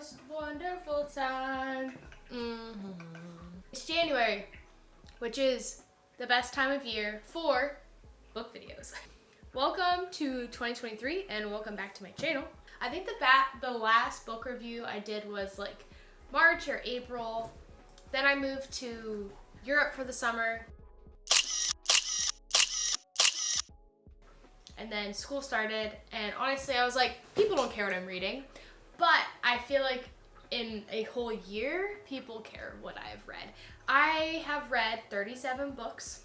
most wonderful time. It's January, which is the best time of year for book videos. Welcome to 2023 and welcome back to my channel. I think the last book review I did was like March or April. Then I moved to Europe for the summer. And then school started, and honestly I was like, people don't care what I'm reading. But I feel like in a whole year, people care what I've read. I have read 37 books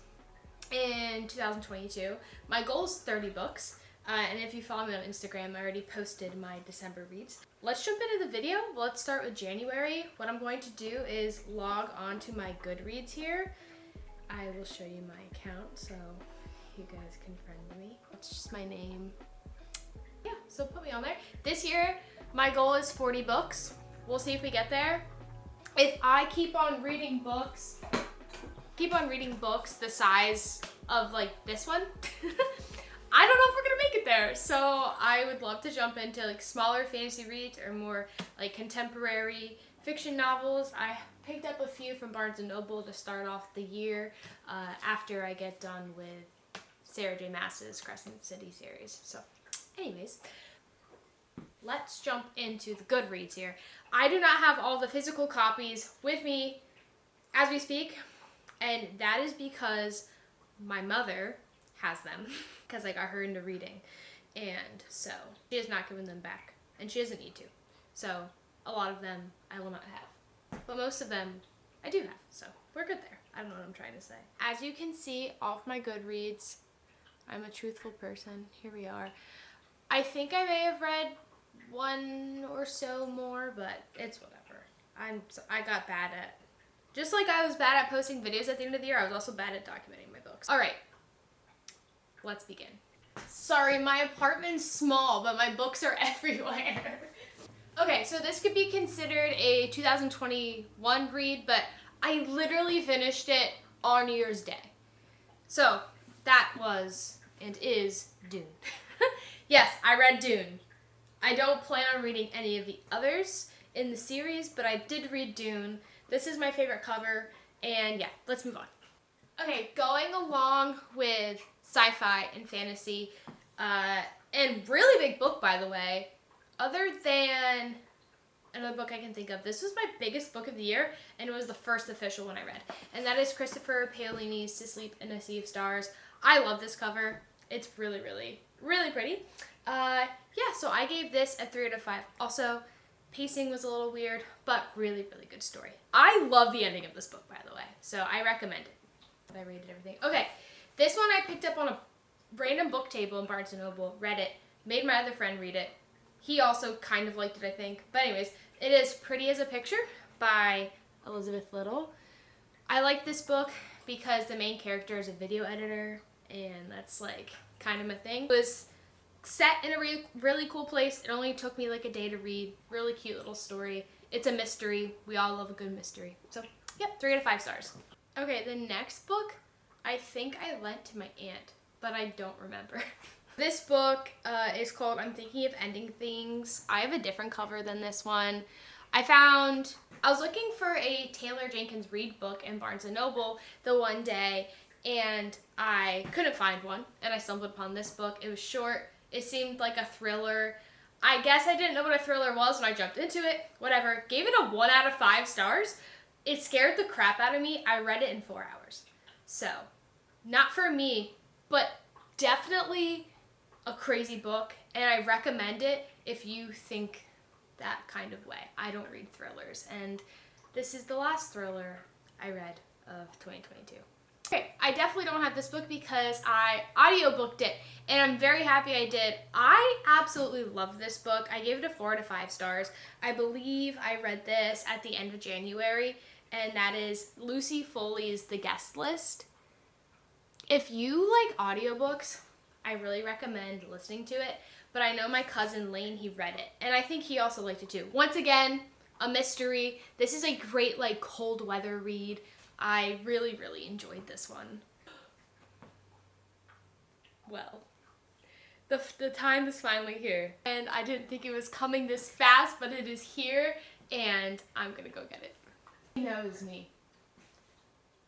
in 2022. My goal is 30 books. And if you follow me on Instagram, I already posted my December reads. Let's jump into the video. Let's start with January. What I'm going to do is log on to my Goodreads here. I will show you my account so you guys can friend me. It's just my name. Yeah, so put me on there. This year, my goal is 40 books. We'll see if we get there. If I keep on reading books the size of like this one, I don't know if we're gonna make it there. So I would love to jump into like smaller fantasy reads or more like contemporary fiction novels. I picked up a few from Barnes & Noble to start off the year after I get done with Sarah J. Maas's Crescent City series. So anyways, let's jump into the Goodreads here. I do not have all the physical copies with me as we speak, and that is because my mother has them because I got her into reading, and so she has not given them back, and she doesn't need to. So a lot of them I will not have, but most of them I do have, so we're good there. I don't know what I'm trying to say. As you can see off my Goodreads, I'm a truthful person. Here we are. I think I may have read one or so more, but it's whatever. I got bad at, just like I was bad at posting videos at the end of the year, I was also bad at documenting my books. All right, let's begin. Sorry, my apartment's small, but my books are everywhere. Okay, so this could be considered a 2021 read, but I literally finished it on New Year's Day. So that was and is Dune. Yes, I read Dune. I don't plan on reading any of the others in the series, but I did read Dune. This is my favorite cover, and yeah, let's move on. Okay, going along with sci-fi and fantasy, and really big book, by the way, other than another book I can think of, this was my biggest book of the year, and it was the first official one I read, and that is Christopher Paolini's To Sleep in a Sea of Stars. I love this cover. It's really, really, really pretty. Yeah, so I gave this a 3 out of 5. Also, pacing was a little weird, but really, really good story. I love the ending of this book, by the way, so I recommend it. I rated everything. Okay, this one I picked up on a random book table in Barnes & Noble, read it, made my other friend read it. He also kind of liked it, I think. But anyways, it is Pretty as a Picture by Elizabeth Little. I like this book because the main character is a video editor, and that's like kind of my thing. It was set in a really cool place. It only took me like a day to read. Really cute little story. It's a mystery. We all love a good mystery. So, yep, 3 out of 5 stars. Okay, the next book, I think I lent to my aunt, but I don't remember. This book is called I'm Thinking of Ending Things. I have a different cover than this one. I was looking for a Taylor Jenkins Reid book in Barnes & Noble the one day, and I couldn't find one, and I stumbled upon this book. It was short. It seemed like a thriller. I guess I didn't know what a thriller was when I jumped into it. Whatever. Gave it a 1 out of 5 stars. It scared the crap out of me. I read it in 4 hours. So, not for me, but definitely a crazy book, and I recommend it if you think that kind of way. I don't read thrillers, and this is the last thriller I read of 2022. Okay, I definitely don't have this book because I audiobooked it, and I'm very happy I did. I absolutely love this book. I gave it a 4 out of 5 stars. I believe I read this at the end of January, and that is Lucy Foley's The Guest List. If you like audiobooks, I really recommend listening to it, but I know my cousin Lane, he read it, and I think he also liked it too. Once again, a mystery. This is a great like cold weather read. I really, really enjoyed this one. Well, The time is finally here. And I didn't think it was coming this fast, but it is here, and I'm gonna go get it. He knows me.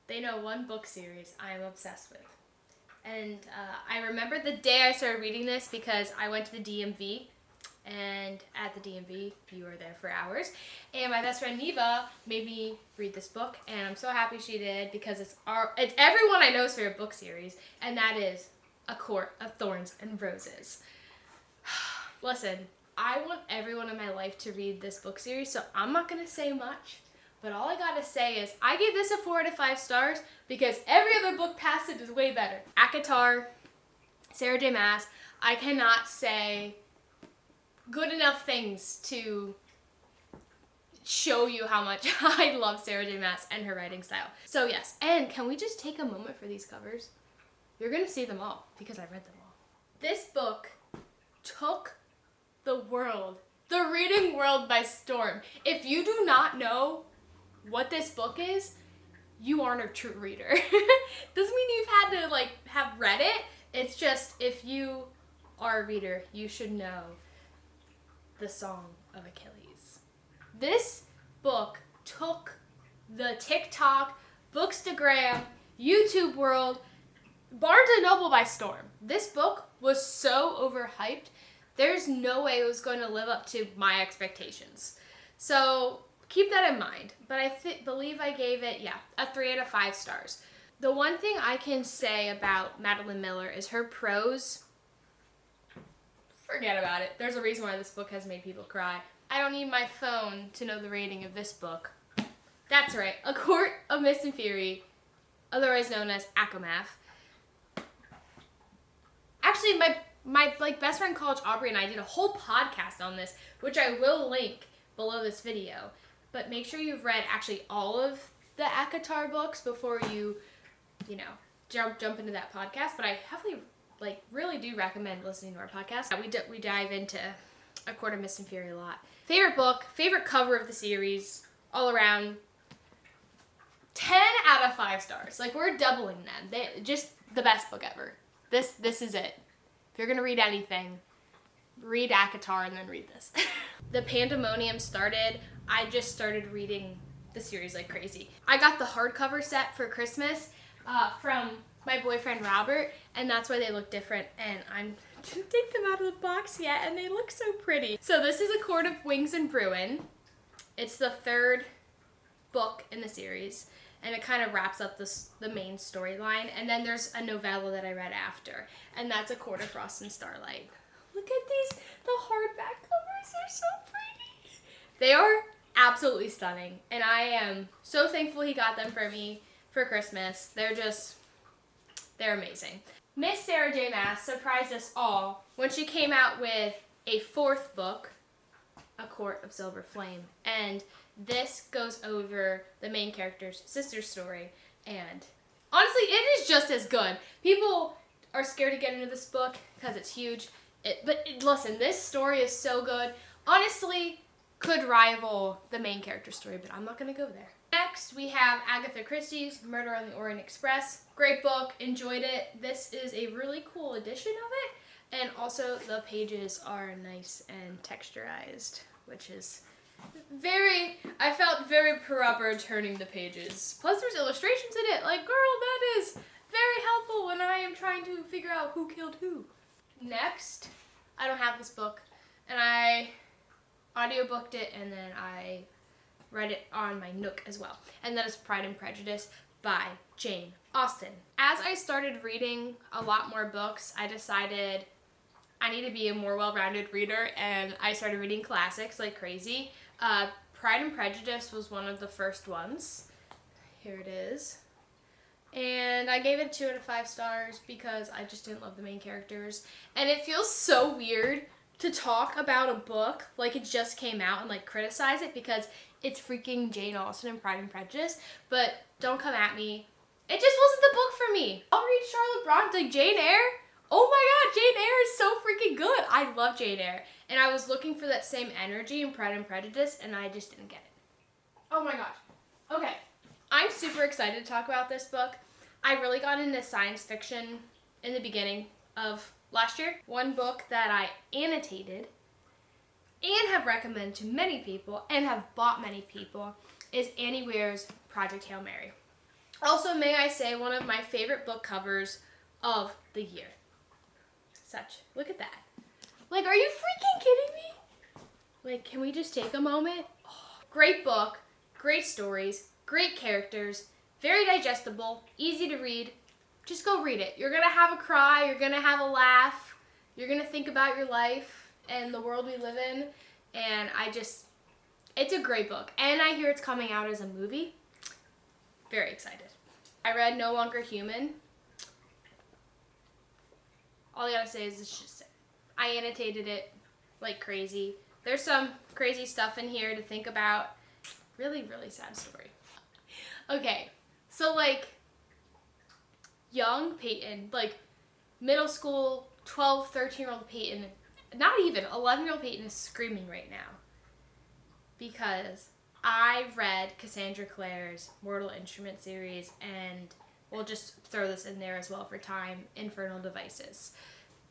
They know one book series I am obsessed with. And I remember the day I started reading this because I went to the DMV, and at the DMV, you were there for hours. And my best friend Neva made me read this book, and I'm so happy she did because it's everyone I know's favorite book series, and that is A Court of Thorns and Roses. Listen, I want everyone in my life to read this book series, so I'm not gonna say much. But all I gotta say is, I gave this a 4 out of 5 stars because every other book past it is way better. ACOTAR, Sarah J. Maas, I cannot say good enough things to show you how much I love Sarah J. Maas and her writing style. So yes, and can we just take a moment for these covers? You're gonna see them all because I read them all. This book took the world, the reading world by storm. If you do not know what this book is, you aren't a true reader. Doesn't mean you've had to have read it. It's just, if you are a reader, you should know the Song of Achilles. This book took the TikTok, Bookstagram, YouTube world, Barnes & Noble by storm. This book was so overhyped, there's no way it was going to live up to my expectations. So keep that in mind. But I believe I gave it, a 3 out of 5 stars. The one thing I can say about Madeline Miller is her prose, forget about it. There's a reason why this book has made people cry. I don't need my phone to know the rating of this book. That's right, A Court of Mist and Fury, otherwise known as ACOMAF. Actually, my best friend college Aubrey and I did a whole podcast on this, which I will link below this video. But make sure you've read actually all of the ACOTAR books before you jump into that podcast. But I heavily, really do recommend listening to our podcast. We dive into A Court of Mist and Fury a lot. Favorite book, favorite cover of the series, all around 10 out of 5 stars. We're doubling them. Just the best book ever. This is it. If you're gonna read anything, read ACOTAR and then read this. The pandemonium started. I just started reading the series like crazy. I got the hardcover set for Christmas from my boyfriend Robert, and that's why they look different, and I didn't take them out of the box yet, and they look so pretty. So this is A Court of Wings and Ruin. It's the 3rd book in the series, and it kind of wraps up the main storyline, and then there's a novella that I read after, and that's A Court of Frost and Starlight. Look at these, the hardback covers are so pretty. They are absolutely stunning, and I am so thankful he got them for me for Christmas. They're amazing. Miss Sarah J. Maas surprised us all when she came out with a 4th book, A Court of Silver Flame, and this goes over the main character's sister's story, and honestly, it is just as good. People are scared to get into this book because it's huge, listen, this story is so good. Honestly, could rival the main character story, but I'm not going to go there. Next, we have Agatha Christie's Murder on the Orient Express. Great book, enjoyed it. This is a really cool edition of it, and also the pages are nice and texturized, which is I felt very proper turning the pages. Plus there's illustrations in it. Girl, that is very helpful when I am trying to figure out who killed who. Next, I don't have this book, and I audiobooked it, and then I read it on my Nook as well. And that is Pride and Prejudice by Jane Austen. As I started reading a lot more books, I decided I need to be a more well-rounded reader, and I started reading classics like crazy. Pride and Prejudice was one of the first ones. Here it is. And I gave it 2 out of 5 stars because I just didn't love the main characters. And it feels so weird to talk about a book like it just came out and criticize it because it's freaking Jane Austen and Pride and Prejudice. But don't come at me. It just wasn't the book for me. I'll read Charlotte Bronte, Jane Eyre. Oh my god, Jane Eyre is so freaking good. I love Jane Eyre. And I was looking for that same energy in Pride and Prejudice, and I just didn't get it. Oh my gosh. Okay. I'm super excited to talk about this book. I really got into science fiction in the beginning of last year. One book that I annotated and have recommended to many people and have bought many people is Annie Weir's Project Hail Mary. Also, may I say, one of my favorite book covers of the year. Look at that. Like, are you freaking kidding me? Like, can we just take a moment? Oh, great book, great stories, great characters, very digestible, easy to read. Just go read it. You're gonna have a cry, you're gonna have a laugh, you're gonna think about your life and the world we live in, and it's a great book. And I hear it's coming out as a movie. Very excited. I read No Longer Human. All I gotta say is it's just, I annotated it like crazy. There's some crazy stuff in here to think about. Really, really sad story. Okay, so like, young Peyton, like middle school, 12, 13-year-old Peyton, not even, 11-year-old Peyton is screaming right now because I read Cassandra Clare's Mortal Instrument series, and we'll just throw this in there as well for time, Infernal Devices.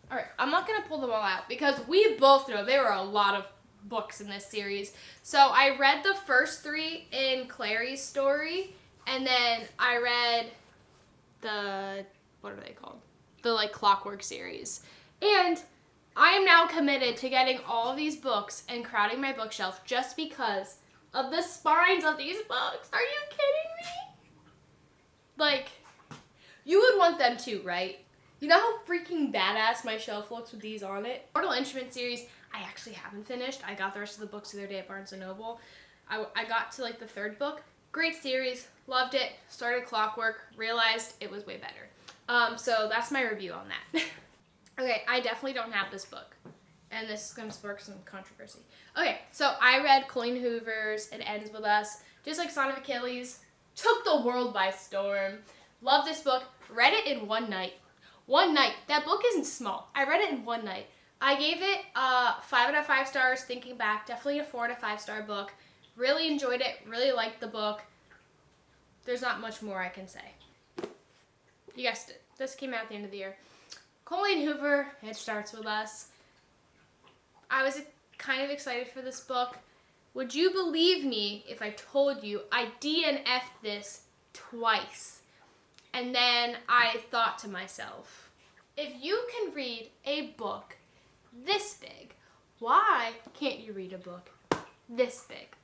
All right, I'm not going to pull them all out because we both know there were a lot of books in this series. So I read the first 3 in Clary's story, and then I read the, what are they called? The like Clockwork series. And I am now committed to getting all of these books and crowding my bookshelf just because of the spines of these books. Are you kidding me? Like, you would want them too, right? You know how freaking badass my shelf looks with these on it? Mortal Instrument series, I actually haven't finished. I got the rest of the books the other day at Barnes & Noble. I got to like the 3rd book. Great series, loved it, started Clockwork, realized it was way better. So that's my review on that. Okay, I definitely don't have this book, and this is going to spark some controversy. Okay, so I read Colleen Hoover's It Ends With Us, just like Son of Achilles, took the world by storm. Love this book, read it in one night. One night. That book isn't small. I read it in one night. I gave it 5 out of 5 stars thinking back, definitely a 4 out of 5 star book. Really enjoyed it, really liked the book. There's not much more I can say. You guessed it. This came out at the end of the year. Colleen Hoover, It Starts With Us. I was kind of excited for this book. Would you believe me if I told you I DNF'd this twice? And then I thought to myself, if you can read a book this big, why can't you read a book this big?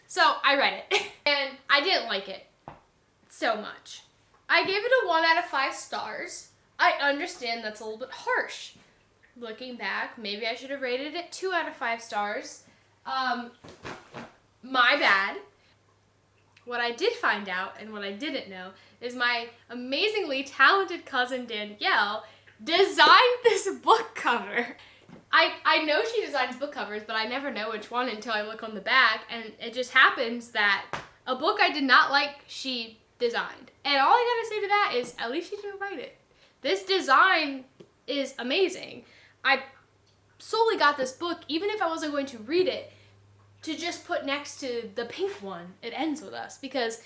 So I read it, and I didn't like it so much. I gave it a 1 out of 5 stars. I understand that's a little bit harsh. Looking back, maybe I should have rated it 2 out of 5 stars. My bad. What I did find out, and what I didn't know, is my amazingly talented cousin Danielle designed this book cover. I know she designs book covers, but I never know which one until I look on the back, and it just happens that a book I did not like, she designed. And all I gotta say to that is, at least she didn't write it. This design is amazing. I solely got this book, even if I wasn't going to read it, to just put next to the pink one, It Ends With Us, because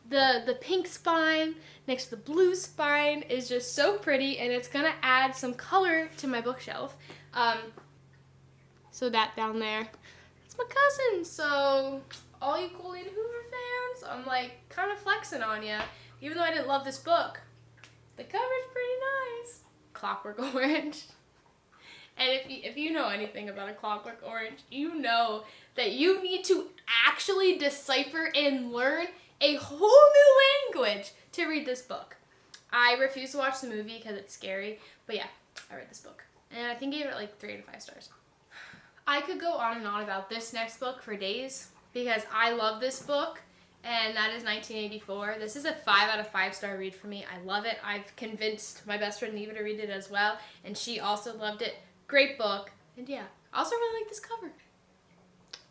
the pink spine next to the blue spine is just so pretty, and it's gonna add some color to my bookshelf. So that down there, it's my cousin. So all you Colleen Hoover fans, I'm like kind of flexing on you, even though I didn't love this book. The cover's pretty nice. Clockwork Orange. And if you know anything about a Clockwork Orange, you know that you need to actually decipher and learn a whole new language to read this book. I refuse to watch the movie because it's scary, but yeah, I read this book. And I think I gave it like 3 out of 5 stars. I could go on and on about this next book for days because I love this book, and that is 1984. This is a 5 out of 5 star read for me. I love it. I've convinced my best friend Neva to read it as well, and she also loved it. Great book. And yeah, I also really like this cover.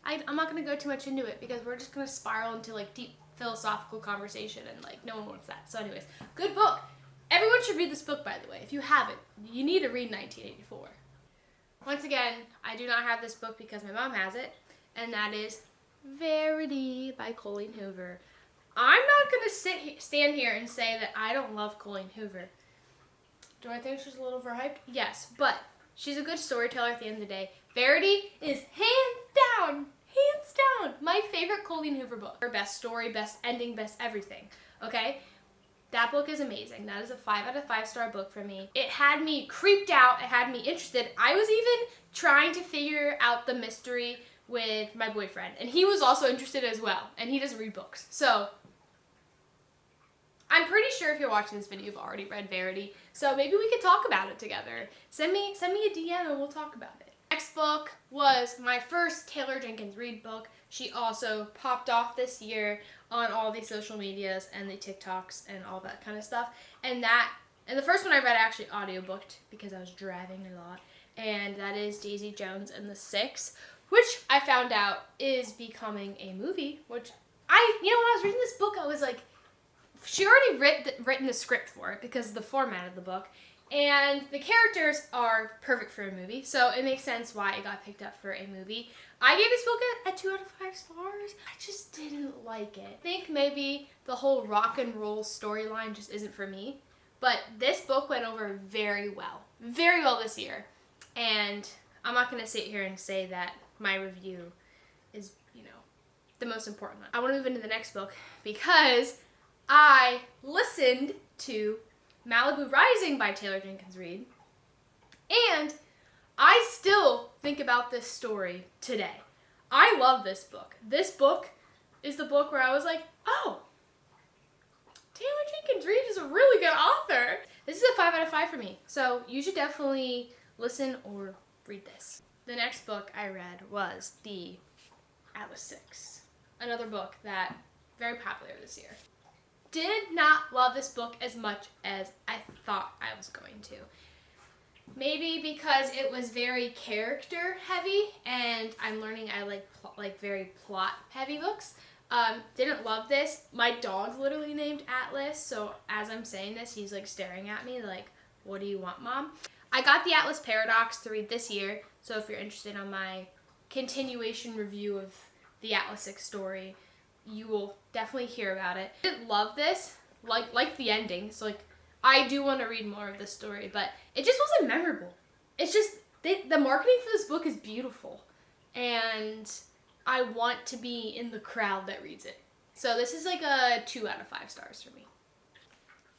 I'm not going to go too much into it because we're just going to spiral into like deep philosophical conversation, and like no one wants that. So anyways, good book. Everyone should read this book, by the way. If you haven't, you need to read 1984. Once again, I do not have this book because my mom has it, and that is Verity by Colleen Hoover. I'm not going to stand here and say that I don't love Colleen Hoover. Do I think she's a little overhyped? Yes, but she's a good storyteller at the end of the day. Verity is hands down, my favorite Colleen Hoover book. Her best story, best ending, best everything, okay? That book is amazing. That is a 5 out of 5 star book for me. It had me creeped out. It had me interested. I was even trying to figure out the mystery with my boyfriend, and he was also interested as well, and he doesn't read books. So I'm pretty sure if you're watching this video, you've already read Verity. So maybe we could talk about it together. Send me a DM and we'll talk about it. Next book was my first Taylor Jenkins Reid book. She also popped off this year on all the social medias and the TikToks and all that kind of stuff. And the first one I read I actually audiobooked because I was driving a lot. And that is Daisy Jones and the Six, which I found out is becoming a movie, which when I was reading this book, I was like, she already written the script for it because of the format of the book. And the characters are perfect for a movie, so it makes sense why it got picked up for a movie. I gave this book a 2 out of 5 stars. I just didn't like it. I think maybe the whole rock and roll storyline just isn't for me. But this book went over very well this year. And I'm not going to sit here and say that my review is, the most important one. I want to move into the next book because I listened to Malibu Rising by Taylor Jenkins Reid, and I still think about this story today. I love this book. This book is the book where I was like, oh, Taylor Jenkins Reid is a really good author. This is a 5 out of 5 for me, so you should definitely listen or read this. The next book I read was The Atlas Six, another book that very popular this year. Did not love this book as much as I thought I was going to. Maybe because it was very character heavy, and I'm learning I like very plot heavy books. Didn't love this. My dog's literally named Atlas, so as I'm saying this, he's like staring at me like, what do you want, Mom? I got The Atlas Paradox to read this year, so if you're interested on my continuation review of the Atlas Six story, you will definitely hear about it. I didn't love this, like the ending, so I do want to read more of this story, but it just wasn't memorable. It's just, the marketing for this book is beautiful, and I want to be in the crowd that reads it. So this is like a 2 out of 5 stars for me.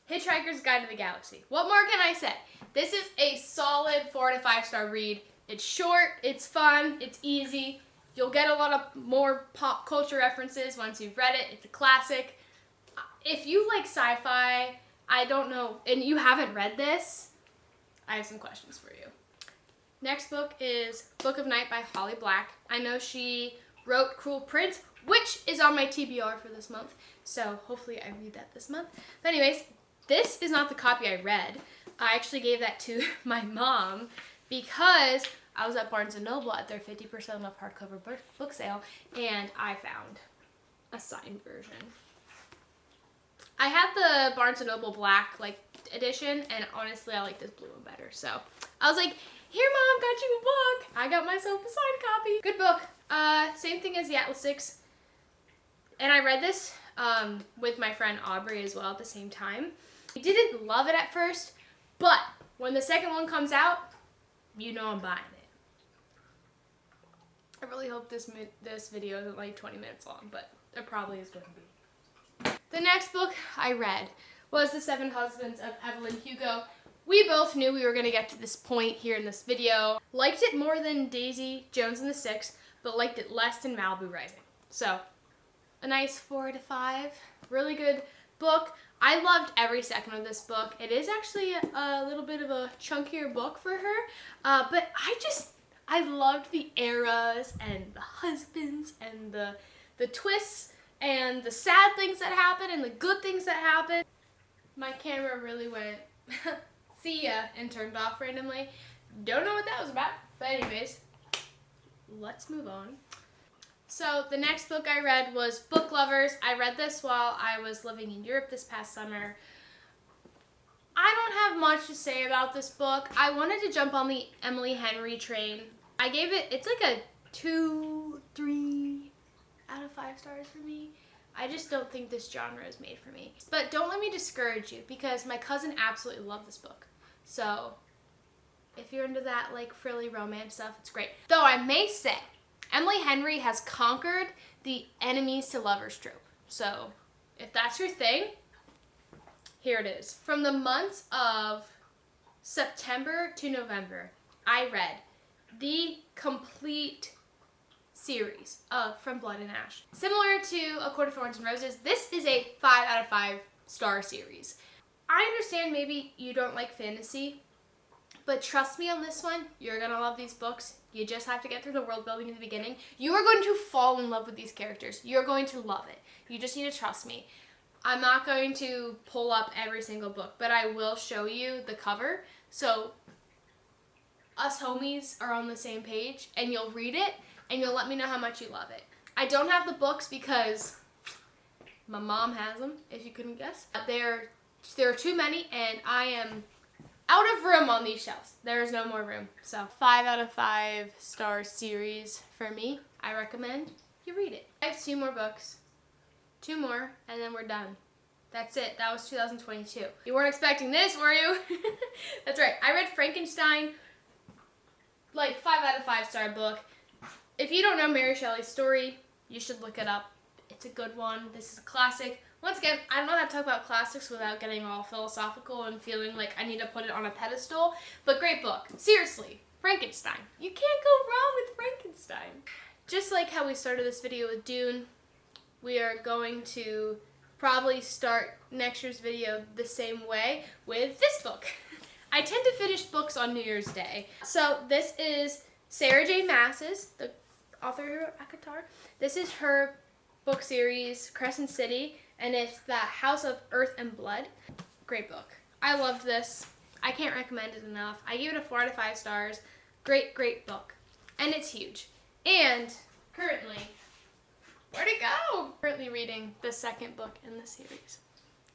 Hitchhiker's Guide to the Galaxy. What more can I say? This is a solid 4 to 5 star read. It's short, it's fun, it's easy. You'll get a lot of more pop culture references once you've read it. It's a classic. If you like sci-fi, I don't know, and you haven't read this, I have some questions for you. Next book is Book of Night by Holly Black. I know she wrote Cruel Prince, which is on my TBR for this month, so hopefully I read that this month. But anyways, this is not the copy I read. I actually gave that to my mom because I was at Barnes & Noble at their 50% off hardcover book sale, and I found a signed version. I had the Barnes & Noble black edition, and honestly, I like this blue one better. So I was like, here, Mom, got you a book. I got myself a signed copy. Good book. Same thing as the Atlas Six. And I read this with my friend Aubrey as well at the same time. I didn't love it at first, but when the second one comes out, I'm buying it. I really hope this video isn't like 20 minutes long, but it probably is going to be. The next book I read was The Seven Husbands of Evelyn Hugo. We both knew we were going to get to this point here in this video. Liked it more than Daisy Jones and the Six, but liked it less than Malibu Rising. So, a nice 4 to 5. Really good book. I loved every second of this book. It is actually a little bit of a chunkier book for her, but I loved the eras and the husbands and the twists and the sad things that happen and the good things that happen. My camera really went, see ya, and turned off randomly. Don't know what that was about, but anyways, let's move on. So the next book I read was Book Lovers. I read this while I was living in Europe this past summer. I don't have much to say about this book. I wanted to jump on the Emily Henry train. I gave it's like a 2, 3 out of 5 stars for me. I just don't think this genre is made for me. But don't let me discourage you because my cousin absolutely loved this book. So if you're into that like frilly romance stuff, it's great. Though I may say, Emily Henry has conquered the enemies to lovers trope. So if that's your thing, here it is. From the months of September to November, I read the complete series of From Blood and Ash. Similar to A Court of Thorns and Roses, this is a 5 out of 5 star series. I understand maybe you don't like fantasy, but trust me on this one, you're gonna love these books. You just have to get through the world building in the beginning. You are going to fall in love with these characters. You're going to love it. You just need to trust me. I'm not going to pull up every single book, but I will show you the cover. So us homies are on the same page, and you'll read it, and you'll let me know how much you love it. I don't have the books because my mom has them, if you couldn't guess. There are too many, and I am out of room on these shelves. There is no more room. So 5 out of 5 star series for me. I recommend you read it. I have 2 more books. 2 more, and then we're done. That's it. That was 2022. You weren't expecting this, were you? That's right. I read Frankenstein, like 5 out of 5 star book. If you don't know Mary Shelley's story, you should look it up. It's a good one. This is a classic. Once again, I don't know how to talk about classics without getting all philosophical and feeling like I need to put it on a pedestal, but great book. Seriously, Frankenstein. You can't go wrong with Frankenstein. Just like how we started this video with Dune, we are going to probably start next year's video the same way with this book. I tend to finish books on New Year's Day. So this is Sarah J. Maas's, the author who wrote ACOTAR. This is her book series, Crescent City, and it's The House of Earth and Blood. Great book. I loved this. I can't recommend it enough. I give it a 4 out of 5 stars. Great, great book. And it's huge. And currently, where'd it go? Currently reading the 2nd book in the series.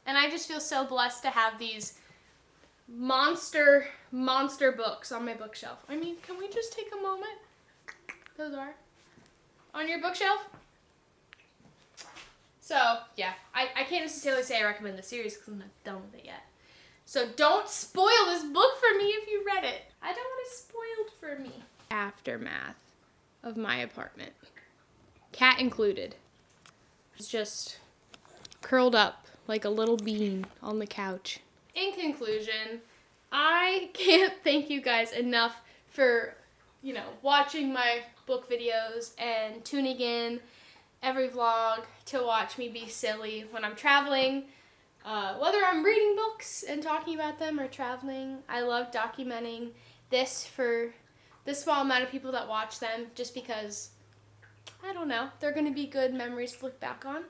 And I just feel so blessed to have these monster books on my bookshelf. I mean, can we just take a moment? Those are on your bookshelf. So, yeah, I can't necessarily say I recommend the series because I'm not done with it yet. So don't spoil this book for me if you read it. I don't want it spoiled for me. Aftermath of my apartment. Cat included. It's just curled up like a little bean on the couch. In conclusion, I can't thank you guys enough for, watching my book videos and tuning in every vlog to watch me be silly when I'm traveling. Whether I'm reading books and talking about them or traveling, I love documenting this for the small amount of people that watch them just because, I don't know, they're going to be good memories to look back on.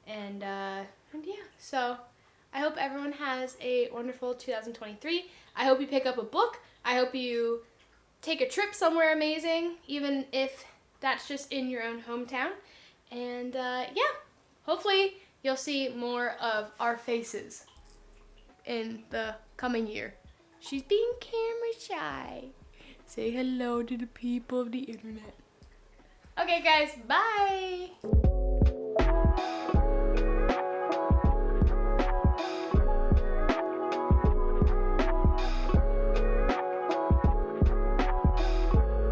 And yeah, so I hope everyone has a wonderful 2023. I hope you pick up a book. I hope you take a trip somewhere amazing, even if that's just in your own hometown. And yeah, hopefully you'll see more of our faces in the coming year. She's being camera shy. Say hello to the people of the internet. Okay guys, bye!